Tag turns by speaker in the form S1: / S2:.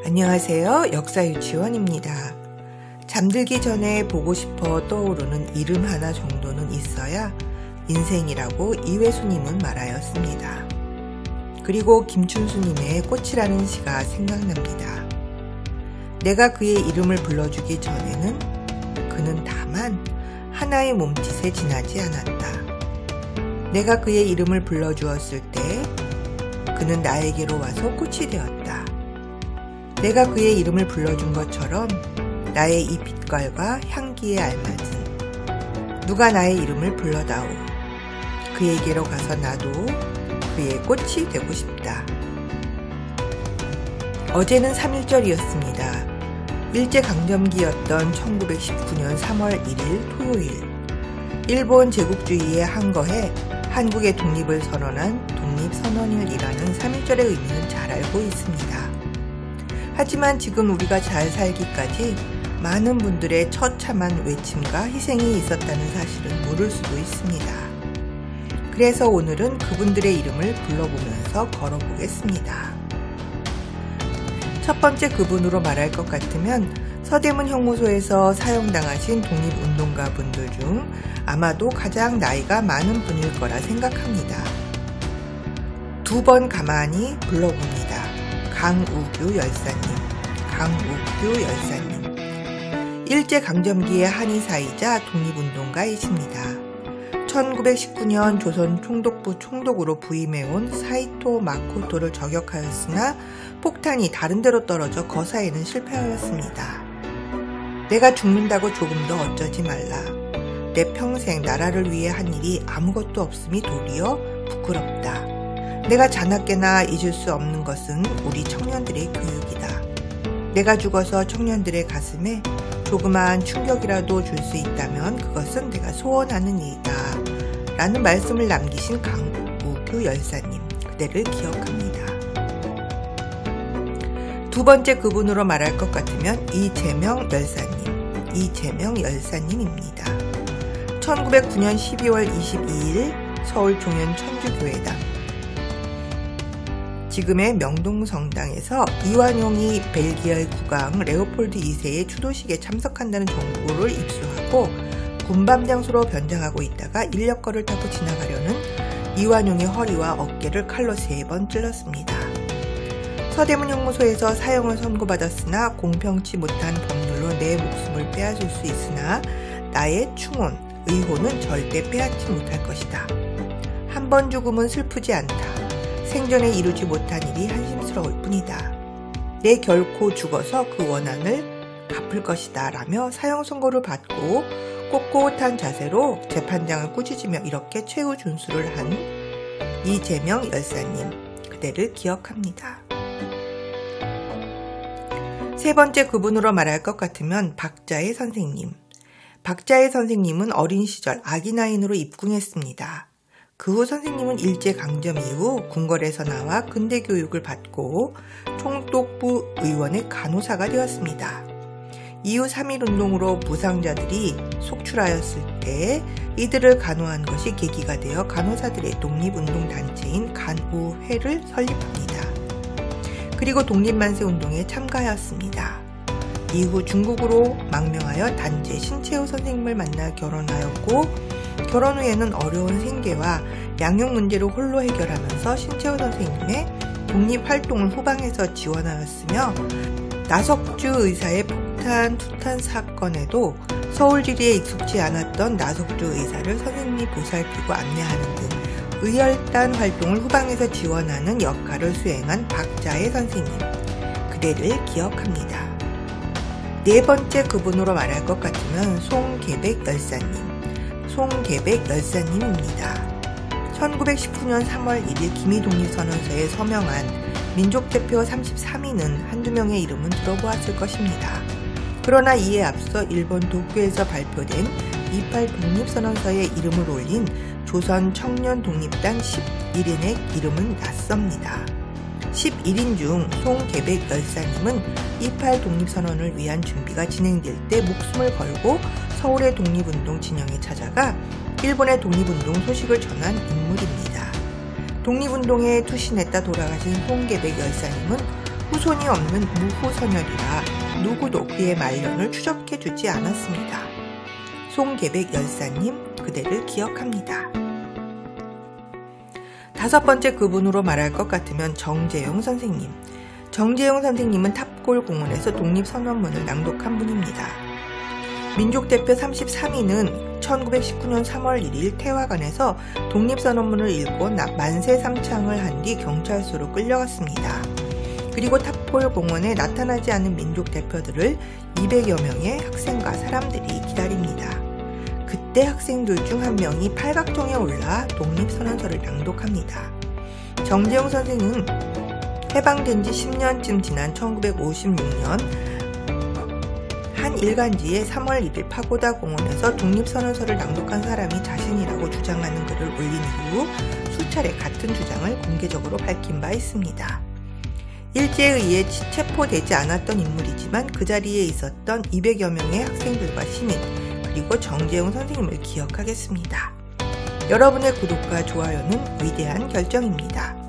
S1: 안녕하세요. 역사유치원입니다. 잠들기 전에 보고 싶어 떠오르는 이름 하나 정도는 있어야 인생이라고 이회수님은 말하였습니다. 그리고 김춘수님의 꽃이라는 시가 생각납니다. 내가 그의 이름을 불러주기 전에는 그는 다만 하나의 몸짓에 지나지 않았다. 내가 그의 이름을 불러주었을 때 그는 나에게로 와서 꽃이 되었다. 내가 그의 이름을 불러준 것처럼 나의 이 빛깔과 향기에 알맞은 누가 나의 이름을 불러다오. 그에게로 가서 나도 그의 꽃이 되고 싶다. 어제는 3.1절이었습니다. 일제강점기였던 1919년 3월 1일 토요일. 일본 제국주의에 항거해 한국의 독립을 선언한 독립선언일이라는 3.1절의 의미는 잘 알고 있습니다. 하지만 지금 우리가 잘 살기까지 많은 분들의 처참한 외침과 희생이 있었다는 사실은 모를 수도 있습니다. 그래서 오늘은 그분들의 이름을 불러보면서 걸어보겠습니다. 첫 번째 그분으로 말할 것 같으면 서대문 형무소에서 사형당하신 독립운동가 분들 중 아마도 가장 나이가 많은 분일 거라 생각합니다. 두 번 가만히 불러봅니다. 강우규 열사님, 강우규 열사님. 일제강점기의 한의사이자 독립운동가이십니다. 1919년 조선 총독부 총독으로 부임해온 사이토 마코토를 저격하였으나 폭탄이 다른 데로 떨어져 거사에는 실패하였습니다. 내가 죽는다고 조금 더 어쩌지 말라. 내 평생 나라를 위해 한 일이 아무것도 없음이 도리어 부끄럽다. 내가 자나깨나 잊을 수 없는 것은 우리 청년들의 교육이다. 내가 죽어서 청년들의 가슴에 조그마한 충격이라도 줄 수 있다면 그것은 내가 소원하는 일이다. 라는 말씀을 남기신 강우규 열사님, 그대를 기억합니다. 두 번째 그분으로 말할 것 같으면 이재명 열사님, 이재명 열사님입니다. 1909년 12월 22일 서울 종현 천주교회당, 지금의 명동성당에서 이완용이 벨기에 국왕 레오폴드 2세의 추도식에 참석한다는 정보를 입수하고 군밤 장소로 변장하고 있다가 인력거를 타고 지나가려는 이완용의 허리와 어깨를 칼로 3번 찔렀습니다. 서대문 형무소에서 사형을 선고받았으나 공평치 못한 법률로 내 목숨을 빼앗을 수 있으나 나의 충혼, 의혼은 절대 빼앗지 못할 것이다. 한 번 죽음은 슬프지 않다. 생전에 이루지 못한 일이 한심스러울 뿐이다. 내 결코 죽어서 그 원한을 갚을 것이다 라며 사형 선고를 받고 꼿꼿한 자세로 재판장을 꾸짖으며 이렇게 최후 준수를 한 이재명 열사님, 그대를 기억합니다. 세 번째 그분으로 말할 것 같으면 박자혜 선생님. 박자혜 선생님은 어린 시절 아기나인으로 입궁했습니다. 그 후 선생님은 일제강점 이후 궁궐에서 나와 근대교육을 받고 총독부 의원의 간호사가 되었습니다. 이후 3.1운동으로 부상자들이 속출하였을 때 이들을 간호한 것이 계기가 되어 간호사들의 독립운동단체인 간우회를 설립합니다. 그리고 독립만세운동에 참가하였습니다. 이후 중국으로 망명하여 단체 신채호 선생님을 만나 결혼하였고 결혼 후에는 어려운 생계와 양육 문제를 홀로 해결하면서 신채호 선생님의 독립활동을 후방에서 지원하였으며 나석주 의사의 폭탄 투탄 사건에도 서울지리에 익숙지 않았던 나석주 의사를 선생님이 보살피고 안내하는 등 의열단 활동을 후방에서 지원하는 역할을 수행한 박자혜 선생님, 그대를 기억합니다. 네 번째 그분으로 말할 것 같으면 송계백 열사님, 송계백 열사님입니다. 1919년 3월 1일 기미독립선언서에 서명한 민족대표 33인은 한두 명의 이름은 들어보았을 것입니다. 그러나 이에 앞서 일본 도쿄에서 발표된 28 독립선언서에 이름을 올린 조선 청년독립단 11인의 이름은 낯섭니다. 11인 중 송계백 열사님은 28 독립선언을 위한 준비가 진행될 때 목숨을 걸고 서울의 독립운동 진영에 찾아가 일본의 독립운동 소식을 전한 인물입니다. 독립운동에 투신했다 돌아가신 송계백 열사님은 후손이 없는 무후선열이라 누구도 그의 말년을 추적해주지 않았습니다. 송계백 열사님, 그대를 기억합니다. 5번째 그분으로 말할 것 같으면 정재용 선생님. 정재용 선생님은 탑골 공원에서 독립선언문을 낭독한 분입니다. 민족대표 33인은 1919년 3월 1일 태화관에서 독립선언문을 읽고 만세 삼창을 한 뒤 경찰서로 끌려갔습니다. 그리고 탑골 공원에 나타나지 않은 민족대표들을 200여 명의 학생과 사람들이 기다립니다. 그때 학생들 중 한 명이 팔각정에 올라 독립선언서를 낭독합니다. 정재용 선생은 해방된 지 10년쯤 지난 1956년 한 일간지에 3월 1일 파고다 공원에서 독립선언서를 낭독한 사람이 자신이라고 주장하는 글을 올린 이후 수차례 같은 주장을 공개적으로 밝힌 바 있습니다. 일제에 의해 체포되지 않았던 인물이지만 그 자리에 있었던 200여 명의 학생들과 시민, 그리고 정재용 선생님을 기억하겠습니다. 여러분의 구독과 좋아요는 위대한 결정입니다.